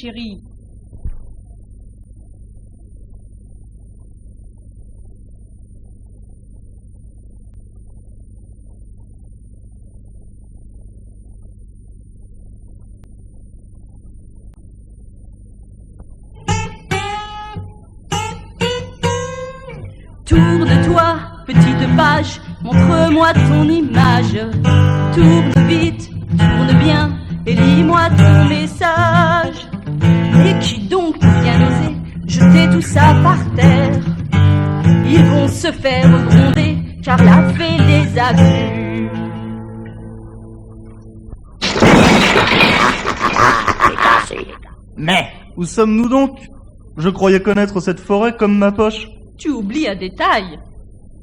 chérie. Tourne-toi, petite page, montre-moi ton image. Tourne vite, tourne bien, et lis-moi ton message. Et qui donc peut bien oser jeter tout ça par terre? Ils vont se faire gronder, car la fée les a vus. Mais où sommes-nous donc? Je croyais connaître cette forêt comme ma poche. Tu oublies un détail.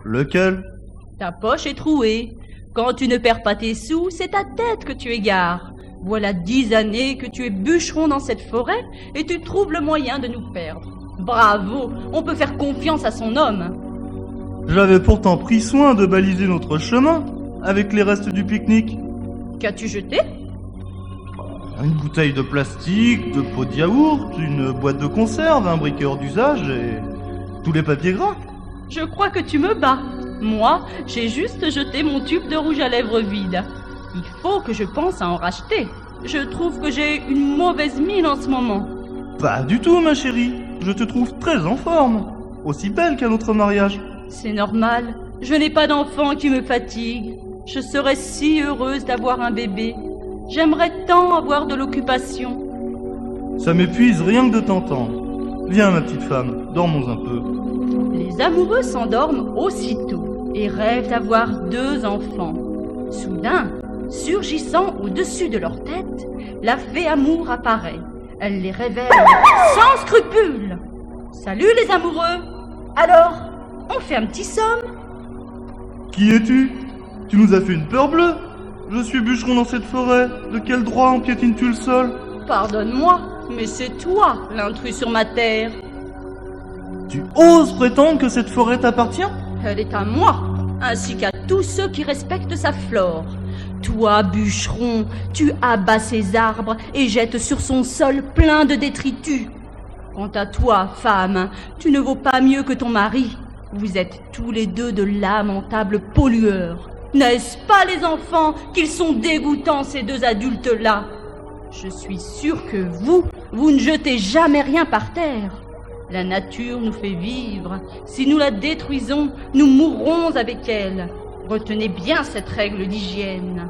Lequel? Ta poche est trouée. Quand tu ne perds pas tes sous, c'est ta tête que tu égares. Voilà 10 années que tu es bûcheron dans cette forêt et tu trouves le moyen de nous perdre. Bravo, on peut faire confiance à son homme. J'avais pourtant pris soin de baliser notre chemin avec les restes du pique-nique. Qu'as-tu jeté? Une bouteille de plastique, 2 pots de yaourt, une boîte de conserve, un briqueur d'usage et tous les papiers gras. Je crois que tu me bats. Moi, j'ai juste jeté mon tube de rouge à lèvres vide. Il faut que je pense à en racheter. Je trouve que j'ai une mauvaise mine en ce moment. Pas du tout, ma chérie. Je te trouve très en forme. Aussi belle qu'à notre mariage. C'est normal. Je n'ai pas d'enfant qui me fatigue. Je serais si heureuse d'avoir un bébé. J'aimerais tant avoir de l'occupation. Ça m'épuise rien que de t'entendre. Viens, ma petite femme, dormons un peu. Les amoureux s'endorment aussitôt et rêvent d'avoir 2 enfants. Soudain, surgissant au-dessus de leur tête, la fée amour apparaît. Elle les révèle sans scrupule. Salut les amoureux. Alors, on fait un petit somme? Qui es-tu? Tu nous as fait une peur bleue. Je suis bûcheron dans cette forêt. De quel droit empiétines-tu le sol? Pardonne-moi, mais c'est toi l'intrus sur ma terre. Tu oses prétendre que cette forêt t'appartient? Elle est à moi, ainsi qu'à tous ceux qui respectent sa flore. Toi, bûcheron, tu abats ses arbres et jettes sur son sol plein de détritus. Quant à toi, femme, tu ne vaux pas mieux que ton mari. Vous êtes tous les deux de lamentables pollueurs. N'est-ce pas, les enfants, qu'ils sont dégoûtants, ces 2 adultes-là? Je suis sûre que vous ne jetez jamais rien par terre. La nature nous fait vivre. Si nous la détruisons, nous mourrons avec elle. Retenez bien cette règle d'hygiène.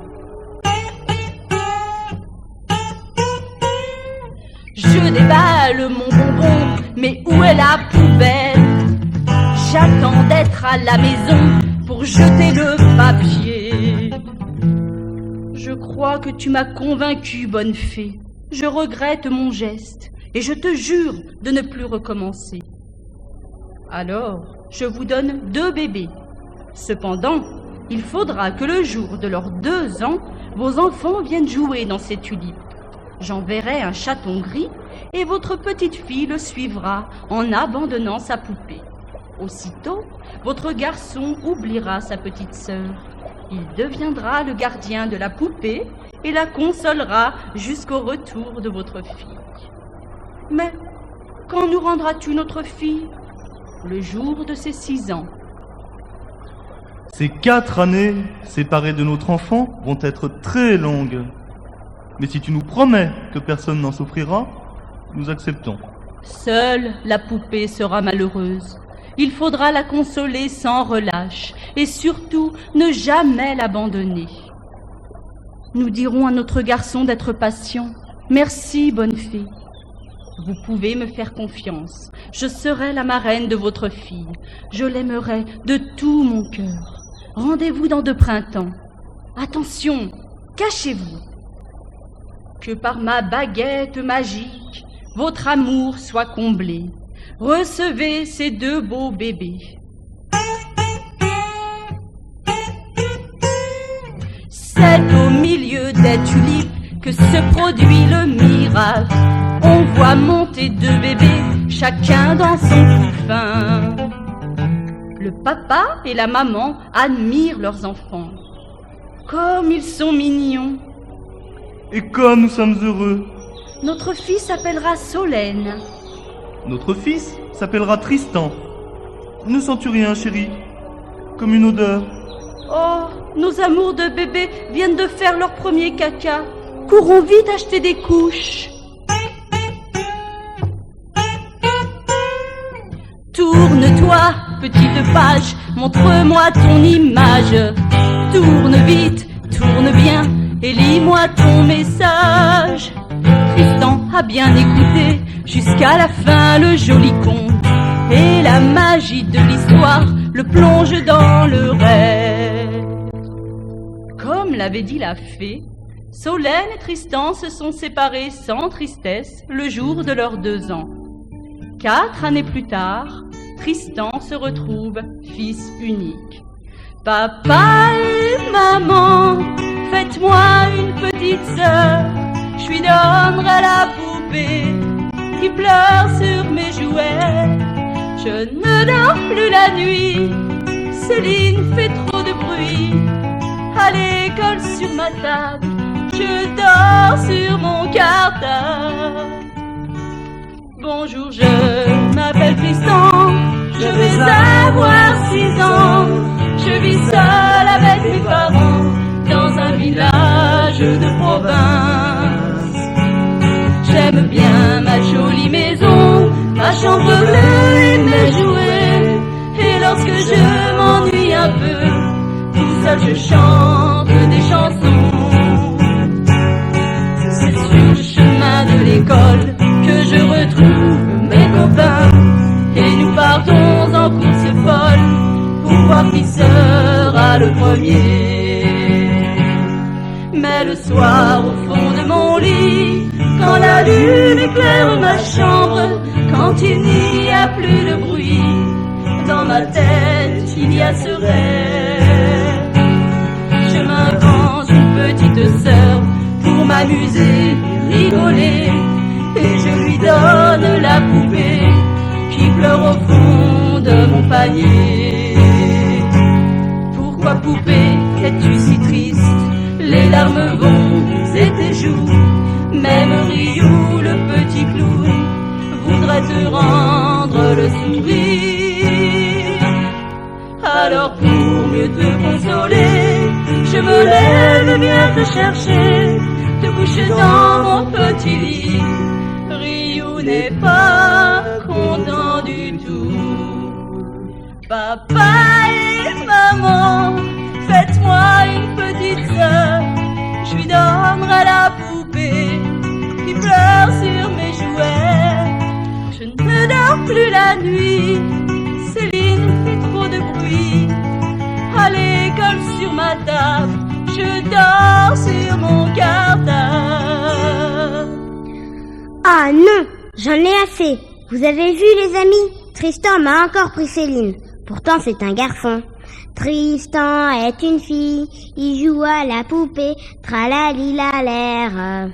Je déballe mon bonbon, mais où est la poubelle? J'attends d'être à la maison pour jeter le papier. Je crois que tu m'as convaincue, bonne fée. Je regrette mon geste et je te jure de ne plus recommencer. Alors, je vous donne 2 bébés. Cependant, il faudra que le jour de leurs 2 ans, vos enfants viennent jouer dans ces tulipes. J'enverrai un chaton gris et votre petite fille le suivra en abandonnant sa poupée. Aussitôt, votre garçon oubliera sa petite sœur. Il deviendra le gardien de la poupée et la consolera jusqu'au retour de votre fille. Mais quand nous rendras-tu notre fille? Le jour de ses 6 ans. Ces 4 années séparées de notre enfant vont être très longues. Mais si tu nous promets que personne n'en souffrira, nous acceptons. Seule la poupée sera malheureuse. Il faudra la consoler sans relâche et surtout ne jamais l'abandonner. Nous dirons à notre garçon d'être patient. Merci, bonne fée. Vous pouvez me faire confiance. Je serai la marraine de votre fille. Je l'aimerai de tout mon cœur. Rendez-vous dans 2 printemps. Attention, cachez-vous. Que par ma baguette magique, votre amour soit comblé. Recevez ces 2 beaux bébés. C'est au milieu des tulipes que se produit le miracle. On voit monter 2 bébés, chacun dans son couffin. Le papa et la maman admirent leurs enfants. Comme ils sont mignons. Et comme nous sommes heureux. Notre fille s'appellera Solène. Notre fils s'appellera Tristan. Ne sens-tu rien, chérie? Comme une odeur. Oh, nos amours de bébé viennent de faire leur premier caca. Courons vite acheter des couches. Tourne-toi, petite page, montre-moi ton image. Tourne vite, tourne bien, et lis-moi ton message. Tristan a bien écouté jusqu'à la fin le joli conte, et la magie de l'histoire le plonge dans le rêve. Comme l'avait dit la fée, Solène et Tristan se sont séparés sans tristesse le jour de leurs 2 ans. 4 années plus tard, Tristan se retrouve fils unique. Papa et maman, faites-moi une petite sœur. Je lui donnerai la poupée qui pleure sur mes jouets. Je ne dors plus la nuit, Céline fait trop de bruit. À l'école sur ma table, je dors sur mon cartable. Bonjour, je m'appelle Tristan, je vais avoir 6 ans. Je vis seul avec mes parents dans un village de province. J'aime bien ma jolie maison, ma chambre bleue et mes jouets. Et lorsque je m'ennuie un peu, tout seul je chante des chansons. C'est sur le chemin de l'école que je retrouve mes copains, et nous partons en course folle pour voir qui sera le premier. Mais le soir au fond de mon lit, quand la lune éclaire ma chambre, quand il n'y a plus de bruit, dans ma tête il y a ce rêve. Je m'invente une petite sœur pour m'amuser, rigoler, et je lui donne la poupée qui pleure au fond de mon panier. Pourquoi poupée, es-tu si triste? Les larmes vont et tes joues. Même Riou, le petit clown, voudrait te rendre le sourire. Alors pour mieux te consoler, je me lève et viens te chercher, te coucher dans mon petit lit. Riou n'est pas content du tout. Papa et maman, faites-moi une petite sœur. Je lui donnerai la poupée qui pleure sur mes jouets. Je ne dors plus la nuit, Céline fait trop de bruit. À l'école sur ma table, je dors sur mon cartable. Ah non, j'en ai assez. Vous avez vu les amis? Tristan m'a encore pris Céline. Pourtant c'est un garçon. Tristan est une fille, il joue à la poupée, tralali la l'air.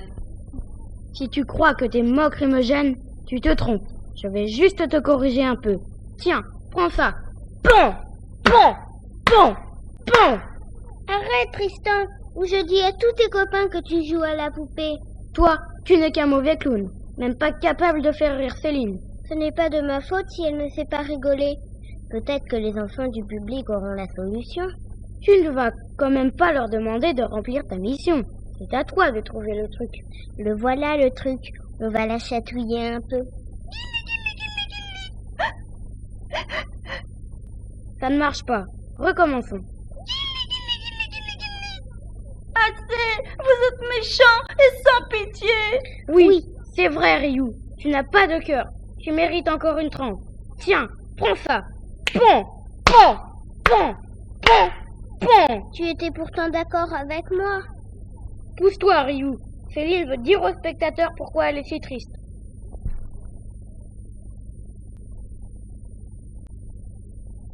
Si tu crois que tes moqueries me gênent, tu te trompes. Je vais juste te corriger un peu. Tiens, prends ça. Bon, bon, bon, bon. Arrête Tristan, ou je dis à tous tes copains que tu joues à la poupée. Toi, tu n'es qu'un mauvais clown, même pas capable de faire rire Céline. Ce n'est pas de ma faute si elle ne sait pas rigoler. Peut-être que les enfants du public auront la solution. Tu ne vas quand même pas leur demander de remplir ta mission. C'est à toi de trouver le truc. Le voilà le truc. On va la chatouiller un peu. Ça ne marche pas. Recommençons. Assez, vous êtes méchants et sans pitié. Oui. C'est vrai, Riou. Tu n'as pas de cœur. Tu mérites encore une tranche. Tiens, prends ça. Bon, bon, bon, bon, bon. Tu étais pourtant d'accord avec moi. Pousse-toi, Riou. Céline veut dire aux spectateurs pourquoi elle est si triste.